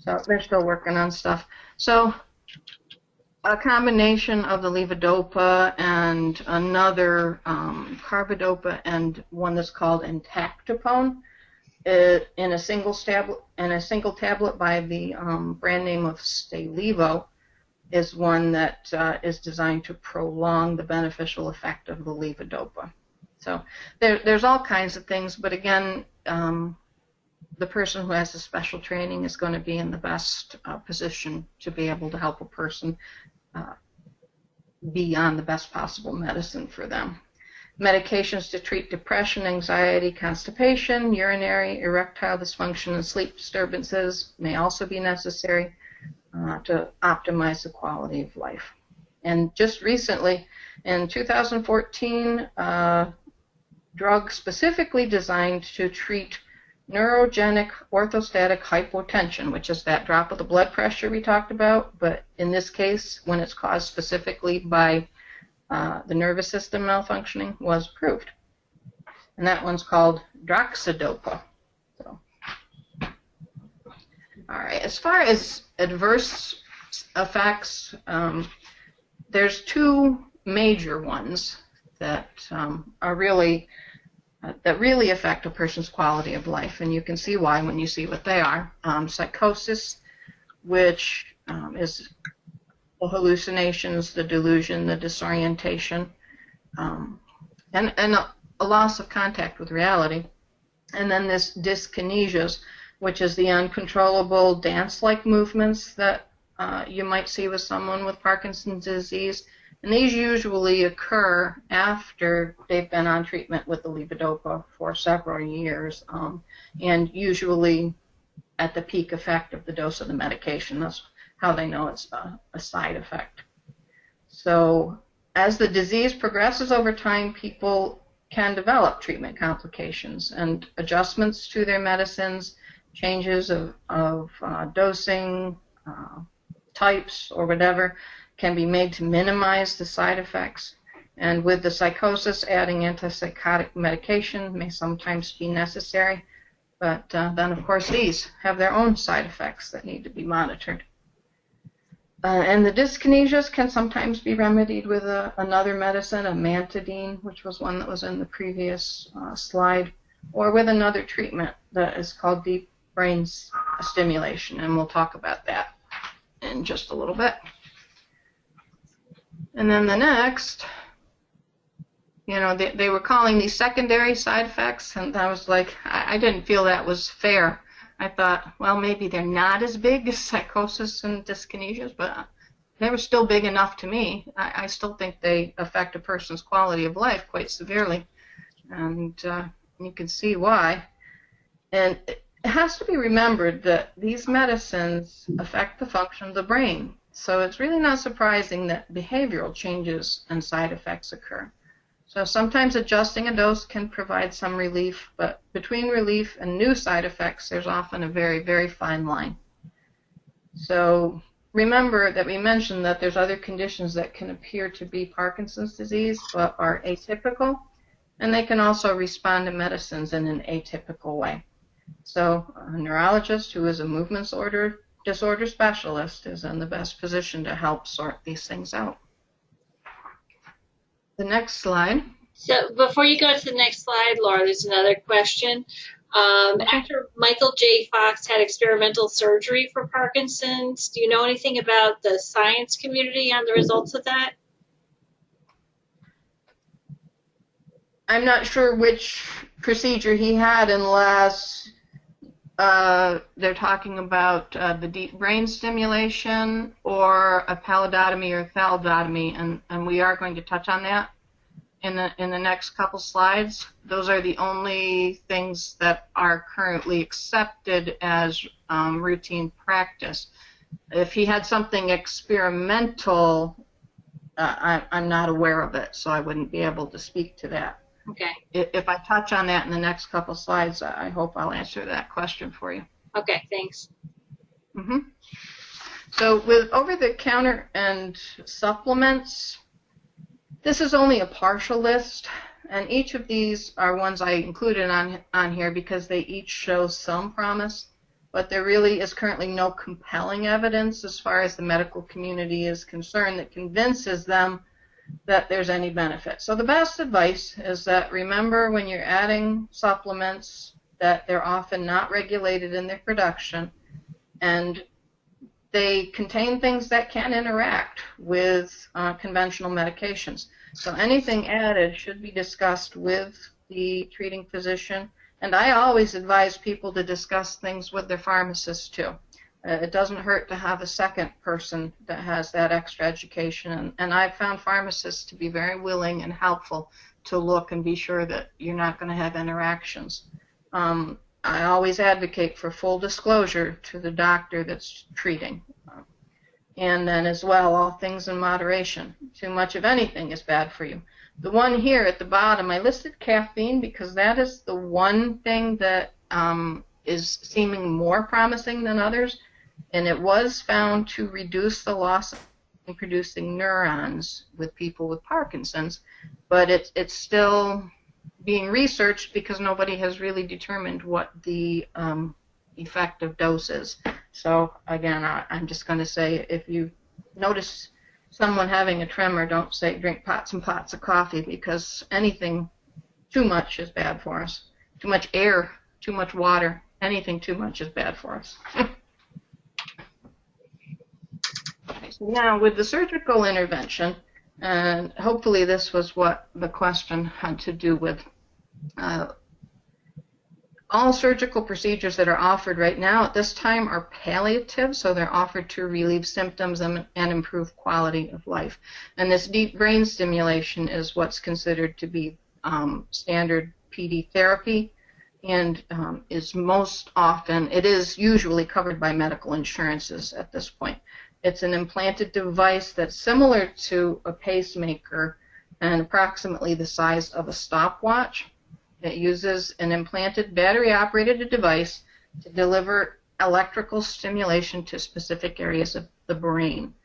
So they're still working on stuff. So a combination of the levodopa and another carbidopa and one that's called entactopone in a single tablet by the brand name of Stalevo is one that is designed to prolong the beneficial effect of the levodopa. So there's all kinds of things, but again, the person who has the special training is going to be in the best position to be able to help a person be on the best possible medicine for them. Medications to treat depression, anxiety, constipation, urinary, erectile dysfunction, and sleep disturbances may also be necessary to optimize the quality of life. And just recently, in 2014, drugs specifically designed to treat neurogenic orthostatic hypotension, which is that drop of the blood pressure we talked about, but in this case, when it's caused specifically by the nervous system malfunctioning, was approved. And that one's called droxidopa. So, all right, as far as adverse effects, there's two major ones that are really that really affect a person's quality of life, and you can see why when you see what they are. Psychosis, which is the hallucinations, the delusion, the disorientation, and a loss of contact with reality. And then this dyskinesias, which is the uncontrollable dance-like movements that you might see with someone with Parkinson's disease. And these usually occur after they've been on treatment with the levodopa for several years, and usually at the peak effect of the dose of the medication. That's how they know it's a side effect. So as the disease progresses over time, people can develop treatment complications, and adjustments to their medicines, changes of dosing, types, or whatever, can be made to minimize the side effects. And with the psychosis, adding antipsychotic medication may sometimes be necessary. But then, of course, these have their own side effects that need to be monitored. And the dyskinesias can sometimes be remedied with another medicine, amantadine, which was one that was in the previous slide, or with another treatment that is called deep brain stimulation. And we'll talk about that in just a little bit. And then the next, you know, they were calling these secondary side effects, and I was like, I didn't feel that was fair. I thought, well, maybe they're not as big as psychosis and dyskinesias, but they were still big enough to me. I still think they affect a person's quality of life quite severely, and you can see why. And it has to be remembered that these medicines affect the function of the brain. So it's really not surprising that behavioral changes and side effects occur. So sometimes adjusting a dose can provide some relief, but between relief and new side effects, there's often a very, very fine line. So remember that we mentioned that there's other conditions that can appear to be Parkinson's disease but are atypical, and they can also respond to medicines in an atypical way. So a neurologist who is a movement disorder specialist is in the best position to help sort these things out. The next slide. So before you go to the next slide, Laura, there's another question. Okay. After Michael J. Fox had experimental surgery for Parkinson's, do you know anything about the science community on the results of that? I'm not sure which procedure he had unless they're talking about the deep brain stimulation or a pallidotomy or thalidotomy, and we are going to touch on that in the next couple slides. Those are the only things that are currently accepted as routine practice. If he had something experimental, I'm not aware of it, so I wouldn't be able to speak to that. Okay. If I touch on that in the next couple slides, I hope I'll answer that question for you. Okay, thanks. So with over-the-counter and supplements, this is only a partial list, and each of these are ones I included on here because they each show some promise, but there really is currently no compelling evidence as far as the medical community is concerned that convinces them that there's any benefit. So the best advice is that remember when you're adding supplements that they're often not regulated in their production, and they contain things that can interact with conventional medications. So anything added should be discussed with the treating physician, and I always advise people to discuss things with their pharmacist too. It doesn't hurt to have a second person that has that extra education, and I've found pharmacists to be very willing and helpful to look and be sure that you're not going to have interactions. I always advocate for full disclosure to the doctor that's treating. And then as well, all things in moderation. Too much of anything is bad for you. The one here at the bottom, I listed caffeine because that is the one thing that is seeming more promising than others. And it was found to reduce the loss of producing neurons with people with Parkinson's, but it's still being researched because nobody has really determined what the effective dose is. So again, I'm just going to say if you notice someone having a tremor, don't say drink pots and pots of coffee because anything too much is bad for us. Too much air, too much water, anything too much is bad for us. So now with the surgical intervention, and hopefully this was what the question had to do with, all surgical procedures that are offered right now at this time are palliative, so they're offered to relieve symptoms and improve quality of life. And this deep brain stimulation is what's considered to be standard PD therapy, and is most often, it is usually covered by medical insurances at this point. It's an implanted device that's similar to a pacemaker and approximately the size of a stopwatch. It uses an implanted battery-operated device to deliver electrical stimulation to specific areas of the brain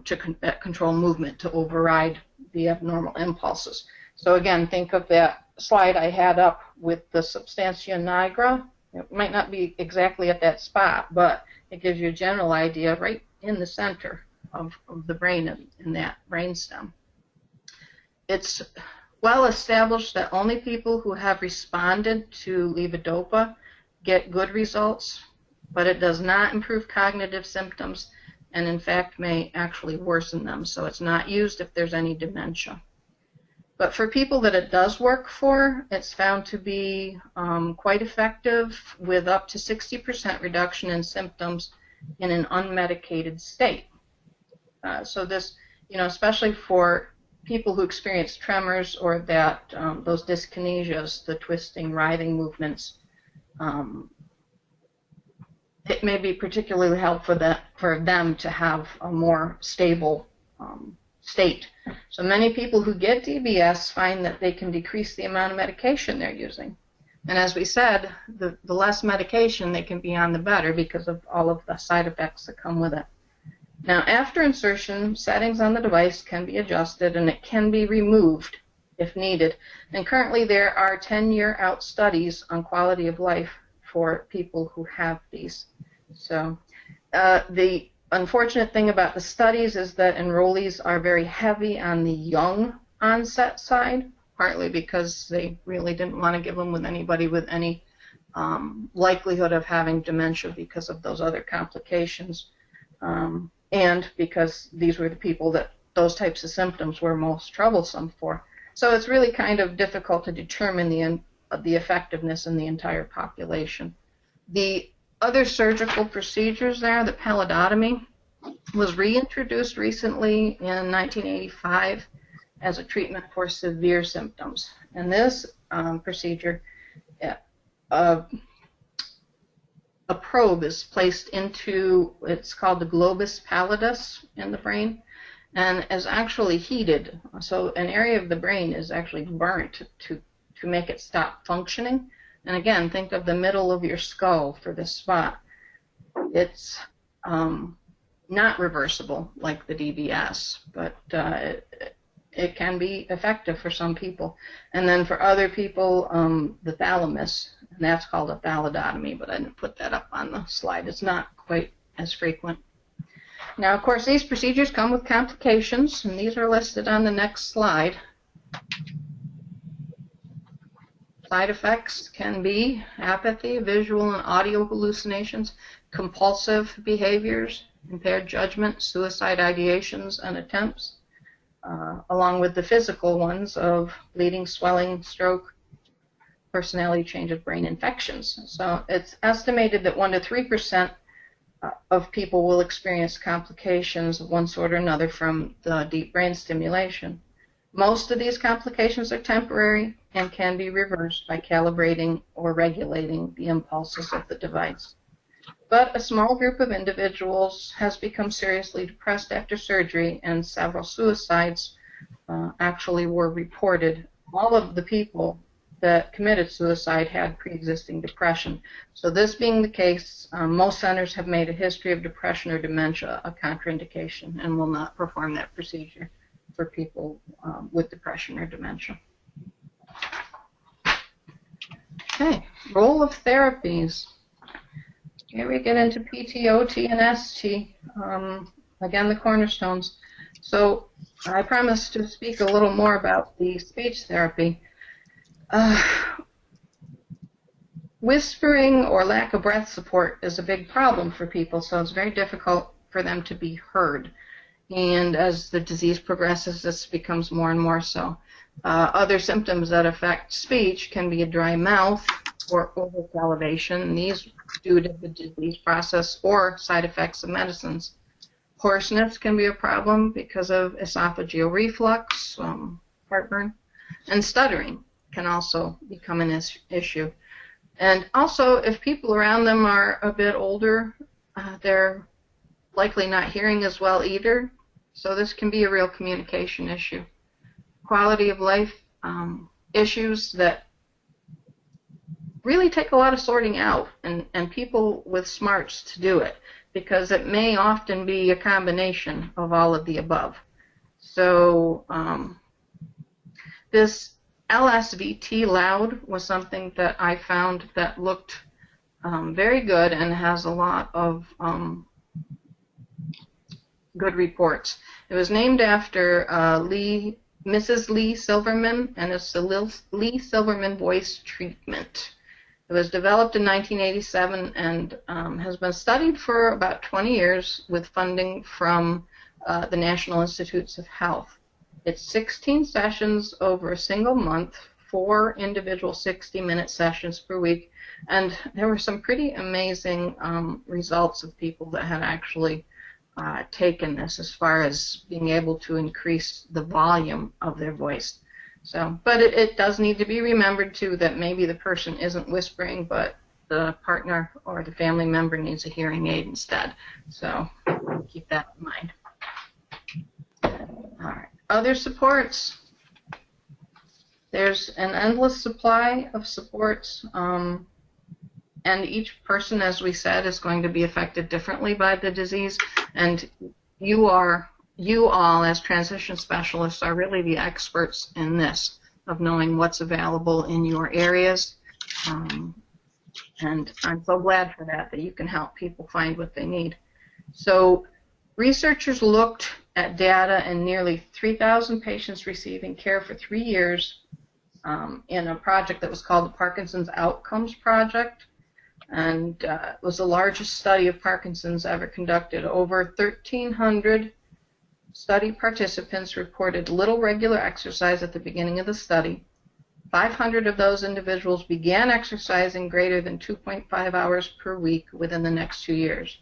to control movement, to override the abnormal impulses. So again, think of that slide I had up with the substantia nigra. It might not be exactly at that spot, but it gives you a general idea right in the center of the brain in that brainstem. It's well established that only people who have responded to levodopa get good results, but it does not improve cognitive symptoms and in fact may actually worsen them, so it's not used if there's any dementia. But for people that it does work for, it's found to be quite effective with up to 60% reduction in symptoms in an unmedicated state. So this, especially for people who experience tremors or that those dyskinesias, the twisting, writhing movements, it may be particularly helpful for them to have a more stable state. So many people who get DBS find that they can decrease the amount of medication they're using. And as we said, the less medication they can be on, the better because of all of the side effects that come with it. Now, after insertion, settings on the device can be adjusted and it can be removed if needed. And currently there are 10-year out studies on quality of life for people who have these. So the unfortunate thing about the studies is that enrollees are very heavy on the young Young-Onset side, partly because they really didn't want to give them with anybody with any likelihood of having dementia because of those other complications, and because these were the people that those types of symptoms were most troublesome for. So it's really kind of difficult to determine the effectiveness in the entire population. The other surgical procedures there, the pallidotomy, was reintroduced recently in 1985 as a treatment for severe symptoms. And this procedure, a probe is placed into, it's called the globus pallidus in the brain, and is actually heated. So an area of the brain is actually burnt to make it stop functioning. And again, think of the middle of your skull for this spot. It's not reversible like the DBS, but it can be effective for some people. And then for other people, the thalamus, and that's called a thalidotomy, but I didn't put that up on the slide. It's not quite as frequent. Now, of course, these procedures come with complications, and these are listed on the next slide. Side effects can be apathy, visual and audio hallucinations, compulsive behaviors, impaired judgment, suicide ideations and attempts, along with the physical ones of bleeding, swelling, stroke, personality changes, brain infections. So it's estimated that 1 to 3% of people will experience complications of one sort or another from the deep brain stimulation. Most of these complications are temporary and can be reversed by calibrating or regulating the impulses of the device. But a small group of individuals has become seriously depressed after surgery, and several suicides actually were reported. All of the people that committed suicide had pre-existing depression. So this being the case, most centers have made a history of depression or dementia a contraindication and will not perform that procedure for people with depression or dementia. Okay, role of therapies. Here we get into PT, OT, and ST. Again, the cornerstones. So I promised to speak a little more about the speech therapy. Whispering or lack of breath support is a big problem for people, so it's very difficult for them to be heard. And as the disease progresses, this becomes more and more so. Other symptoms that affect speech can be a dry mouth or over-salivation, these due to the disease process or side effects of medicines. Hoarseness can be a problem because of esophageal reflux, heartburn, and stuttering can also become an issue. And also, if people around them are a bit older, they're likely not hearing as well either, so this can be a real communication issue. Quality of life issues that really take a lot of sorting out, and people with smarts to do it, because it may often be a combination of all of the above. So this LSVT loud was something that I found that looked very good and has a lot of good reports. It was named after Mrs. Lee Silverman, and it's the Lee Silverman voice treatment. It was developed in 1987 and has been studied for about 20 years with funding from the National Institutes of Health. It's 16 sessions over a single month, 4 individual 60-minute sessions per week, and there were some pretty amazing results of people that had actually taken this as far as being able to increase the volume of their voice. So, but it does need to be remembered too that maybe the person isn't whispering, but the partner or the family member needs a hearing aid instead. So keep that in mind. All right. Other supports. There's an endless supply of supports, and each person, as we said, is going to be affected differently by the disease, and you all as transition specialists are really the experts in this, of knowing what's available in your areas, and I'm so glad for that you can help people find what they need. So researchers looked at data in nearly 3,000 patients receiving care for 3 years in a project that was called the Parkinson's Outcomes Project, and it was the largest study of Parkinson's ever conducted. Over 1,300 study participants reported little regular exercise at the beginning of the study. 500 of those individuals began exercising greater than 2.5 hours per week within the next 2 years.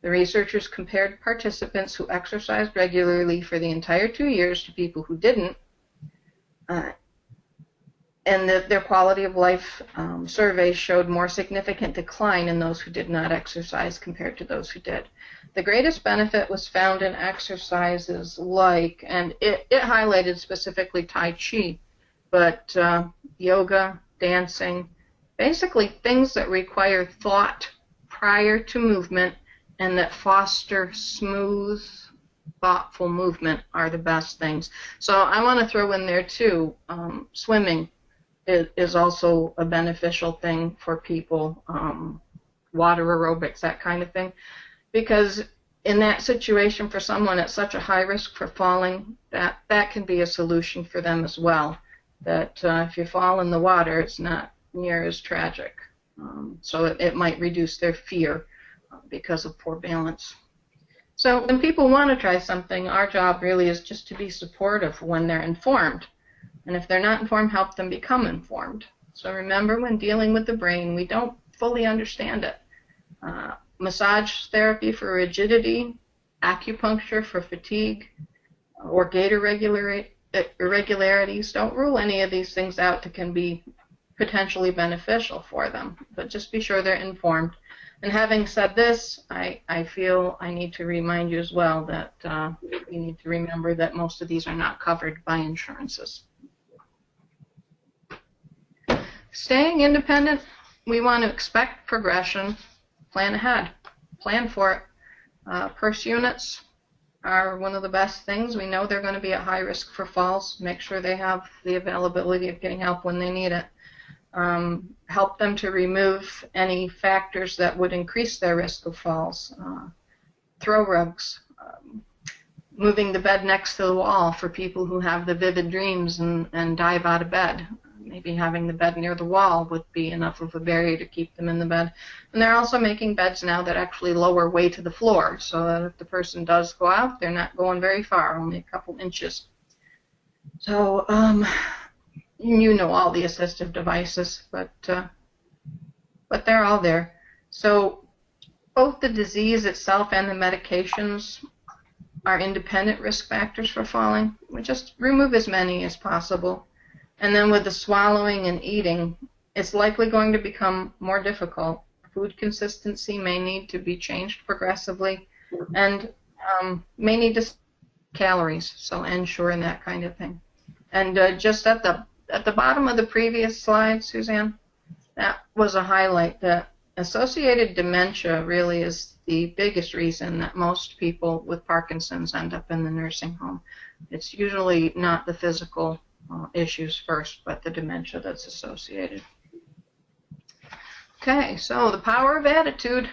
The researchers compared participants who exercised regularly for the entire 2 years to people who didn't, and their quality of life surveys showed more significant decline in those who did not exercise compared to those who did. The greatest benefit was found in exercises like, and it highlighted specifically Tai Chi, but yoga, dancing, basically things that require thought prior to movement and that foster smooth, thoughtful movement are the best things. So I want to throw in there too, swimming is also a beneficial thing for people, water aerobics, that kind of thing, because in that situation for someone at such a high risk for falling, that can be a solution for them as well, that if you fall in the water, it's not near as tragic. So it might reduce their fear because of poor balance. So when people want to try something, our job really is just to be supportive when they're informed. And if they're not informed, help them become informed. So remember, when dealing with the brain, we don't fully understand it. Massage therapy for rigidity, acupuncture for fatigue, or gait irregularities, don't rule any of these things out that can be potentially beneficial for them. But just be sure they're informed. And having said this, I feel I need to remind you as well that you need to remember that most of these are not covered by insurances. Staying independent, we want to expect progression, plan ahead, plan for it. Purse units are one of the best things. We know they're going to be at high risk for falls. Make sure they have the availability of getting help when they need it. Help them to remove any factors that would increase their risk of falls. Throw rugs, moving the bed next to the wall for people who have the vivid dreams and dive out of bed. Maybe having the bed near the wall would be enough of a barrier to keep them in the bed. And they're also making beds now that actually lower way to the floor, so that if the person does go out, they're not going very far, only a couple inches. So you know all the assistive devices, but they're all there. So both the disease itself and the medications are independent risk factors for falling. We just remove as many as possible. And then with the swallowing and eating, it's likely going to become more difficult. Food consistency may need to be changed progressively, and may need to calories, so ensure and that kind of thing. And just at the bottom of the previous slide, Suzanne, that was a highlight that associated dementia really is the biggest reason that most people with Parkinson's end up in the nursing home. It's usually not the physical issues first, but the dementia that's associated. Okay, so the power of attitude.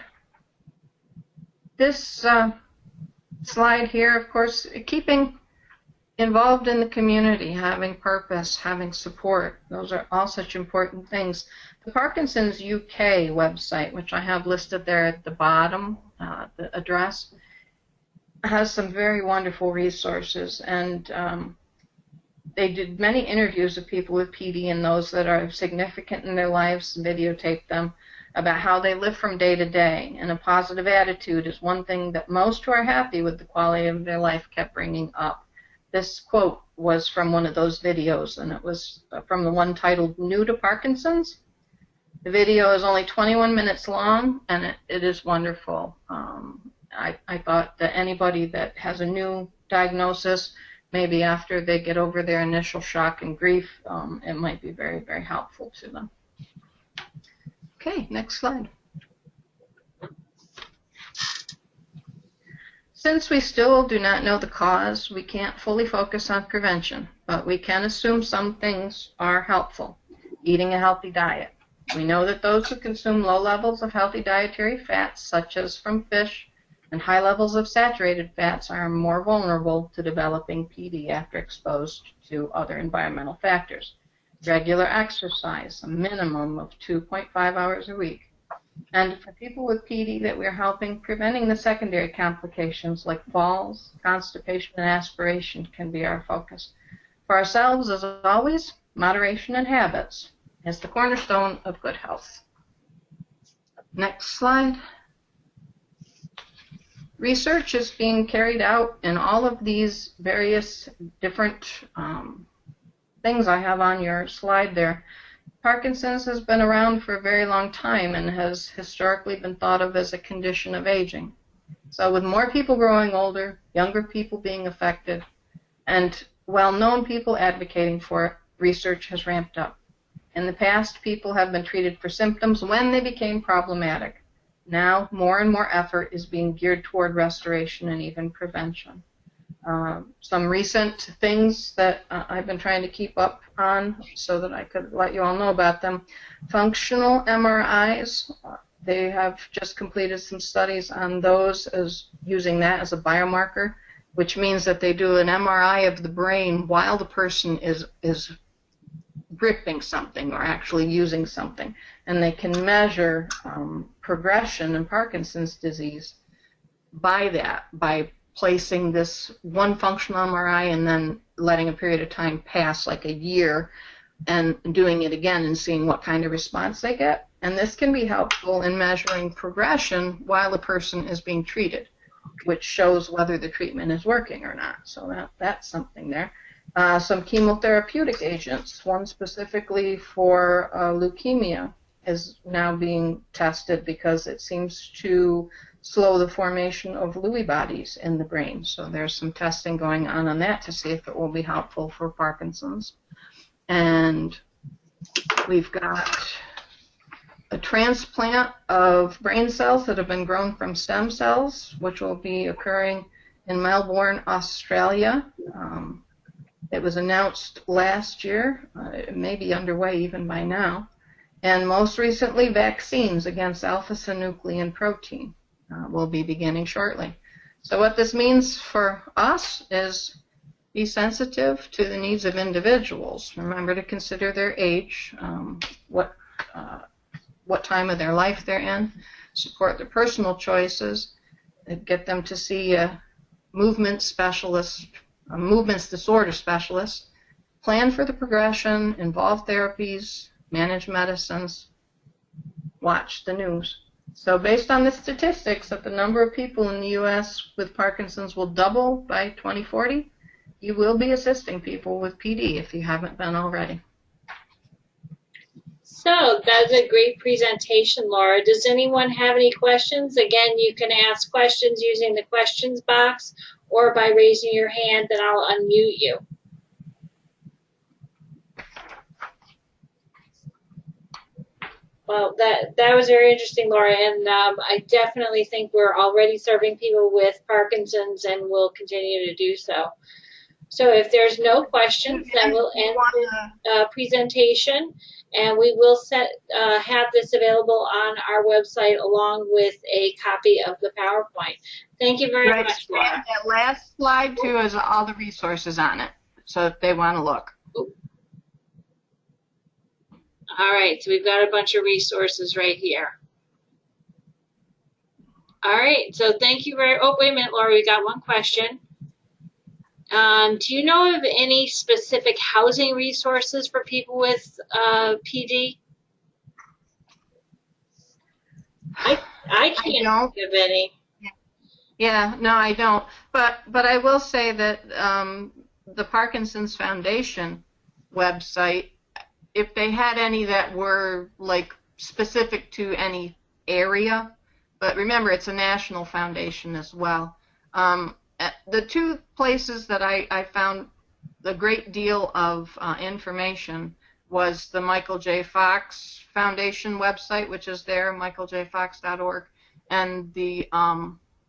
This slide here, of course, keeping involved in the community, having purpose, having support, those are all such important things. The Parkinson's UK website, which I have listed there at the bottom, the address, has some very wonderful resources, and they did many interviews of people with PD and those that are significant in their lives, videotaped them, about how they live from day to day. And a positive attitude is one thing that most who are happy with the quality of their life kept bringing up. This quote was from one of those videos, and it was from the one titled New to Parkinson's. The video is only 21 minutes long, and it is wonderful. I thought that anybody that has a new diagnosis, maybe after they get over their initial shock and grief, it might be very, very helpful to them. Okay, next slide. Since we still do not know the cause, we can't fully focus on prevention, but we can assume some things are helpful. Eating a healthy diet. We know that those who consume low levels of healthy dietary fats, such as from fish, And high levels of saturated fats are more vulnerable to developing PD after exposed to other environmental factors. Regular exercise, a minimum of 2.5 hours a week. And for people with PD that we're helping, preventing the secondary complications like falls, constipation, and aspiration can be our focus. For ourselves, as always, moderation and habits is the cornerstone of good health. Next slide. Research is being carried out in all of these various different things I have on your slide there. Parkinson's has been around for a very long time and has historically been thought of as a condition of aging. So with more people growing older, younger people being affected, and well-known people advocating for it, research has ramped up. In the past, people have been treated for symptoms when they became problematic. Now, more and more effort is being geared toward restoration and even prevention. Some recent things that I've been trying to keep up on so that I could let you all know about them. Functional MRIs, they have just completed some studies on those as using that as a biomarker, which means that they do an MRI of the brain while the person is gripping something or actually using something. And they can measure progression in Parkinson's disease by that, by placing this one functional MRI and then letting a period of time pass, like a year, and doing it again and seeing what kind of response they get. And this can be helpful in measuring progression while the person is being treated, which shows whether the treatment is working or not. So that's something there. Some chemotherapeutic agents, one specifically for leukemia, is now being tested because it seems to slow the formation of Lewy bodies in the brain. So there's some testing going on that to see if it will be helpful for Parkinson's. And we've got a transplant of brain cells that have been grown from stem cells, which will be occurring in Melbourne, Australia. It was announced last year. It may be underway even by now. And most recently, vaccines against alpha-synuclein protein will be beginning shortly. So what this means for us is be sensitive to the needs of individuals. Remember to consider their age, what time of their life they're in, support their personal choices, get them to see a movement specialist, a movements disorder specialist, plan for the progression, involve therapies, manage medicines, watch the news. So based on the statistics that the number of people in the U.S. with Parkinson's will double by 2040, you will be assisting people with PD if you haven't been already. So that's a great presentation, Laura. Does anyone have any questions? Again, you can ask questions using the questions box or by raising your hand, then I'll unmute you. Well, that was very interesting, Laura, and I definitely think we're already serving people with Parkinson's and will continue to do so. So if there's no questions, then we'll end the presentation, and we will have this available on our website along with a copy of the PowerPoint. Thank you very much, Laura. That last slide, too, has all the resources on it, so if they want to look. Ooh. All right, so we've got a bunch of resources right here. All right, so thank you very, oh, wait a minute, Laura, we got one question. Do you know of any specific housing resources for people with PD? I can't think of any. Yeah, no, I don't. But I will say that the Parkinson's Foundation website, if they had any that were like specific to any area, but remember it's a national foundation as well. The two places that I found a great deal of information was the Michael J. Fox Foundation website, which is there, michaeljfox.org, and the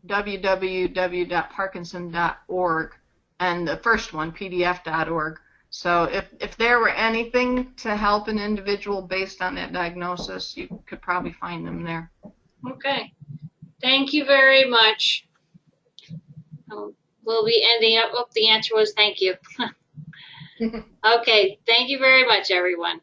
www.parkinson.org, and the first one, pdf.org. So if there were anything to help an individual based on that diagnosis, you could probably find them there. Okay. Thank you very much. We'll be ending up. Oh, the answer was thank you. Okay, thank you very much, everyone.